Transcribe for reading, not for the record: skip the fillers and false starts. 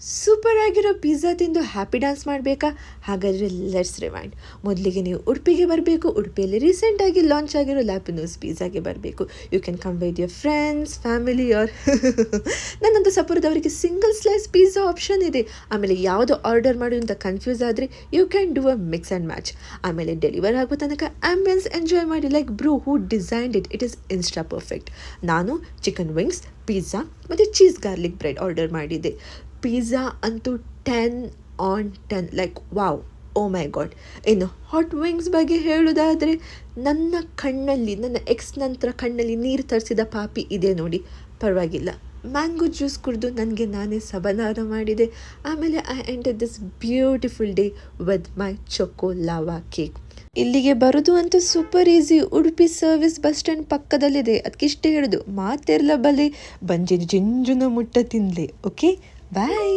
Super ಆಗಿರೋ pizza ತಿಂದು happy dance ಮಾಡಬೇಕಾ? ಹಾಗಾದರೆ ಲೆಟ್ಸ್ ರಿವೈಂಡ್. ಮೊದಲಿಗೆ ನೀವು ಉಡುಪಿಗೆ ಬರಬೇಕು. ಉಡುಪಿಯಲ್ಲಿ ರೀಸೆಂಟಾಗಿ ಲಾಂಚ್ ಆಗಿರೋ ಲ್ಯಾಪಿನೋಸ್ ಪಿಜ್ಜಾಗೆ ಬರಬೇಕು. You can come with your friends, family or ನನ್ನಂಥ ಸಪೋರ್ದವರಿಗೆ ಸಿಂಗಲ್ ಸ್ಲೈಸ್ ಪಿಜ್ಜಾ ಆಪ್ಷನ್ ಇದೆ. ಆಮೇಲೆ ಯಾವುದು ಆರ್ಡರ್ ಮಾಡಿ ಅಂತ ಕನ್ಫ್ಯೂಸ್ ಆದರೆ you can do a mix and match. ಆಮೇಲೆ ಡೆಲಿವರ್ ಆಗೋ ತನಕ ಆ್ಯಂಬಿಯನ್ಸ್ ಎಂಜಾಯ್ ಮಾಡಿ. Like bro who designed it is insta perfect. ನಾನು ಚಿಕನ್ ವಿಂಗ್ಸ್, ಪಿಜ್ಜಾ ಮತ್ತು ಚೀಸ್ ಗಾರ್ಲಿಕ್ ಬ್ರೆಡ್ ಆರ್ಡರ್ ಮಾಡಿದ್ದೆ. ಪಿಜ್ಜಾ ಅಂತೂ 10/10, like wow, oh my god. ಇನ್ನು hot wings ಬಗ್ಗೆ ಹೇಳೋದಾದರೆ ನನ್ನ ಕಣ್ಣಲ್ಲಿ, ನನ್ನ ಎಕ್ಸ್ ನಂತರ ಕಣ್ಣಲ್ಲಿ ನೀರು ತರಿಸಿದ ಪಾಪಿ ಇದೆ ನೋಡಿ. ಪರವಾಗಿಲ್ಲ, ಮ್ಯಾಂಗೋ ಜ್ಯೂಸ್ ಕುಡಿದು ನನಗೆ ನಾನೇ ಸಮಾಧಾನ ಮಾಡಿದೆ. ಆಮೇಲೆ I enter this beautiful day with my choco lava cake. ಇಲ್ಲಿಗೆ ಬರೋದು ಅಂತೂ super easy. Udupi service bus stand ಪಕ್ಕದಲ್ಲಿದೆ. ಅದಕ್ಕಿಷ್ಟೇ ಹೇಳೋದು, ಮಾತೆರ್ಲ ಬಲೆ ಬಂಜಿ ಜಿಂಜುನ ಮುಟ್ಟ ತಿನ್ಲೆ. ಓಕೆ, ಬಾಯ್.